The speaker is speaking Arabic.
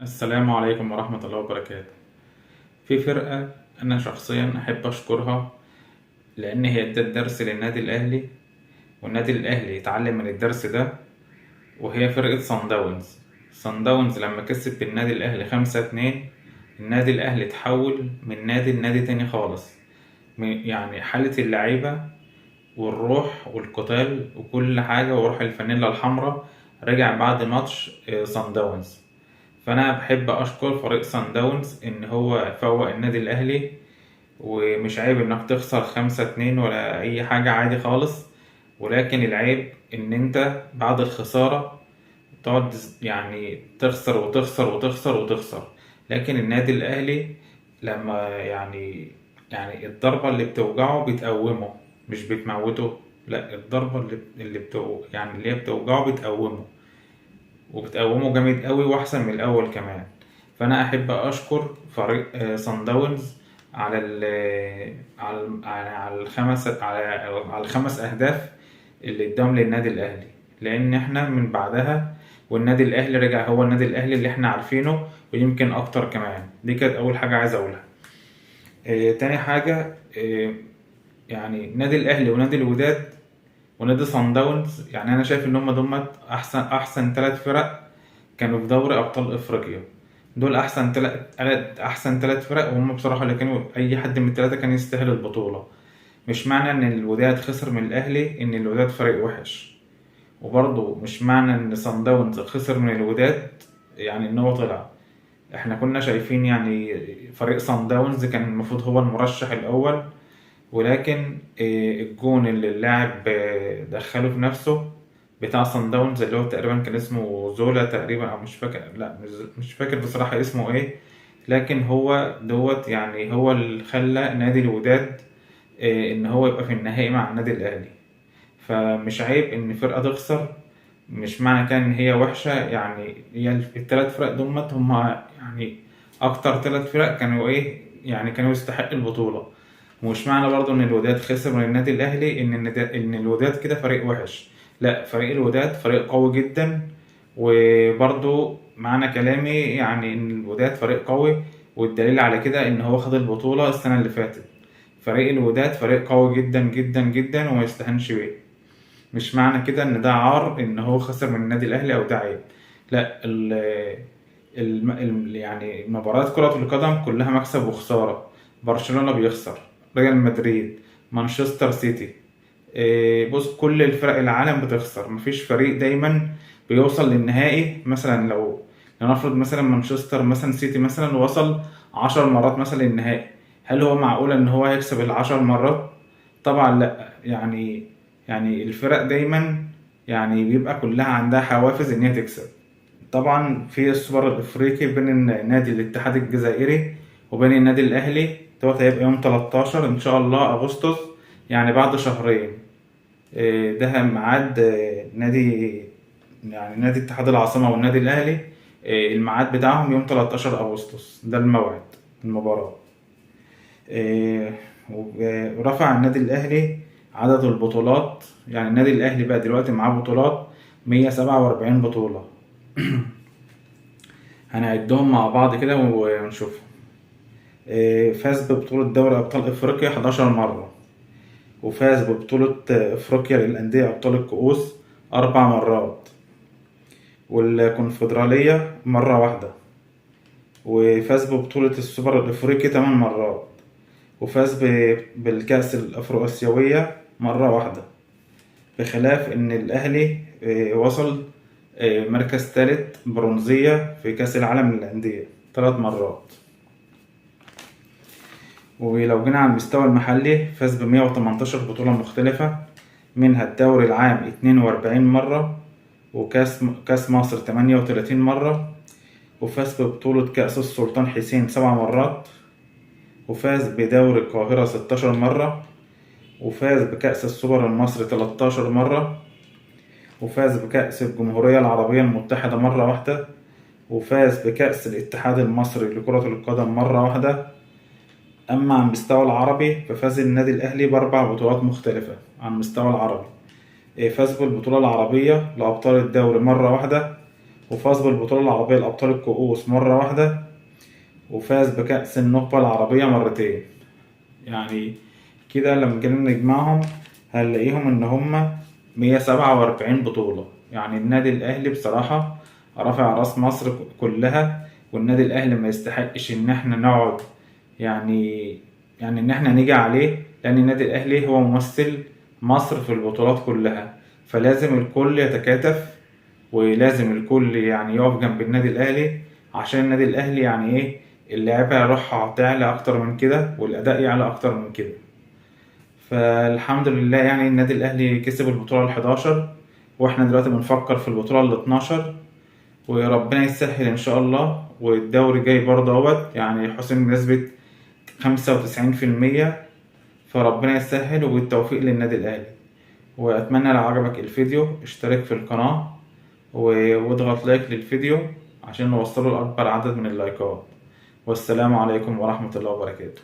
السلام عليكم ورحمة الله وبركاته. في فرقة أنا شخصيا أحب أشكرها لأن هي ادت درس للنادي الأهلي، والنادي الأهلي يتعلم من الدرس ده، وهي فرقة صن داونز. صن داونز لما كسب النادي الأهلي 5-2، النادي الأهلي اتحول من نادي لنادي تاني خالص. يعني حالة اللعيبة والروح والقتال وكل حاجة وروح الفانيلا الحمراء رجع بعد ماتش صن داونز. فانا بحب اشكر فريق سان داونز ان هو فوق النادي الاهلي، ومش عيب انك تخسر 5-2 ولا اي حاجة، عادي خالص. ولكن العيب ان انت بعد الخسارة تقعد يعني تخسر وتخسر وتخسر وتخسر. لكن النادي الاهلي لما يعني الضربة اللي بتوجعه بتقومه، مش بتموته. لا، الضربة اللي هي بتوجعه بتقومه، وبتقومه جامد قوي واحسن من الاول كمان. فانا احب اشكر فريق صن داونز على على الخمس اهداف اللي اداهم للنادي الاهلي، لان احنا من بعدها والنادي الاهلي رجع هو النادي الاهلي اللي احنا عارفينه، ويمكن اكتر كمان. دي كانت اول حاجه عايز اقولها. تاني حاجه، يعني النادي الاهلي ونادي الوداد ونادي صن داونز، يعني انا شايف ان هم دول احسن ثلاث فرق كانوا في دوري ابطال افريقيا. دول احسن ثلاث فرق، وهم بصراحه اللي كانوا اي حد من الثلاثه كان يستاهل البطوله. مش معنى ان الوداد خسر من الاهلي ان الوداد فريق وحش، وبرضه مش معنى ان صن داونز خسر من الوداد يعني ان هو طلع. احنا كنا شايفين يعني فريق صن داونز كان المفروض هو المرشح الاول، ولكن الجون اللي اللاعب دخله في نفسه بتاع صن داونز، اللي هو تقريبا كان اسمه زولا تقريبا، او مش فاكر، لا مش فاكر بصراحة اسمه ايه. لكن هو دوت يعني هو اللي خلى نادي الوداد ان هو يبقى في النهائي مع النادي الاهلي. فمش عيب ان فرقة تخسر، مش معنى كده ان هي وحشة. يعني هي الثلاث فرق دمت هما يعني اكتر ثلاث فرق كانوا ايه، يعني كانوا يستحقوا البطولة. ومش معنى برضو ان الوداد خسر من النادي الاهلي ان الوداد كده فريق وحش. لا، فريق الوداد فريق قوي جدا، وبرضو معنى كلامي يعني ان الوداد فريق قوي، والدليل على كده ان هو خد البطولة السنة اللي فاتت. فريق الوداد فريق قوي جدا جدا جدا وما يستهانش بيه. مش معنى كده ان ده عار ان هو خسر من النادي الاهلي او ده عيب. لا، يعني مباريات كرة القدم كلها مكسب وخسارة. برشلونة بيخسر، ريال مدريد، مانشستر سيتي، بص كل الفرق العالم بتخسر. مفيش فريق دايما بيوصل للنهائي. مثلا لو لنفرض مثلا مانشستر مثلا سيتي مثلا وصل 10 مرات مثلا للنهائي، هل هو معقول ان هو هيكسب ال10 مرات؟ طبعا لا. يعني الفرق دايما يعني بيبقى كلها عندها حوافز ان هي تكسب. طبعا في السوبر الافريقي بين نادي الاتحاد الجزائري وبين النادي الاهلي، دوت هيبقى يوم 13 ان شاء الله اغسطس، يعني بعد شهرين. ده ميعاد نادي اتحاد العاصمة والنادي الاهلي. الميعاد بتاعهم يوم 13 اغسطس، ده الموعد المباراة. آه، ورفع النادي الاهلي عدد البطولات. يعني النادي الاهلي بقى دلوقتي معاه بطولات 147 بطولة. هنعدهم مع بعض كده ونشوفهم. فاز ببطولة دوري أبطال أفريقيا 11 مرة، وفاز ببطولة أفريقيا للأندية أبطال الكؤوس 4 مرات، والكونفدرالية مرة واحدة، وفاز ببطولة السوبر الأفريقي 8 مرات، وفاز بالكأس الأفرو آسيوية مرة واحدة. بخلاف إن الأهلي وصل مركز ثالث برونزية في كأس العالم للأندية 3 مرات. ولو جينا على المستوى المحلي، فاز ب118 بطولة مختلفة، منها الدوري العام 42 مرة، وكاس مصر 38 مرة، وفاز ببطولة كأس السلطان حسين 7 مرات، وفاز بدوري القاهرة 16 مرة، وفاز بكأس السوبر المصري 13 مرة، وفاز بكأس الجمهورية العربية المتحدة مرة واحدة، وفاز بكأس الاتحاد المصري لكرة القدم مرة واحدة. أما عن المستوى العربي، ففاز النادي الأهلي ب4 بطولات مختلفة عن المستوى العربي. فاز بالبطولة العربية لأبطال الدوري مرة واحدة، وفاز بالبطولة العربية لأبطال الكؤوس مرة واحدة، وفاز بكأس النخبة العربية مرتين. يعني كده لما جينا نجمعهم هنلاقيهم إن هما 147 بطولة. يعني النادي الأهلي بصراحة رافع راس مصر كلها، والنادي الأهلي ما يستحقش إن احنا نقعد يعني إن احنا نيجي عليه، لأن النادي الأهلي هو ممثل مصر في البطولات كلها. فلازم الكل يتكاتف، ولازم الكل يعني يقف جنب النادي الأهلي، عشان النادي الأهلي يعني إيه، اللعيبة روحها تعلى أكتر من كده والأداء يعلى أكتر من كده. فالحمد لله يعني النادي الأهلي كسب البطولة ال11، واحنا دلوقتي بنفكر في البطولة ال12، وربنا يسهل إن شاء الله. والدوري جاي برضه اهوت، يعني حسم بنسبة 95%، فربنا يسهل وبالتوفيق للنادي الأهلي. وأتمنى لو عجبك الفيديو اشترك في القناة واضغط لايك للفيديو عشان نوصله لأكبر عدد من اللايكات. والسلام عليكم ورحمة الله وبركاته.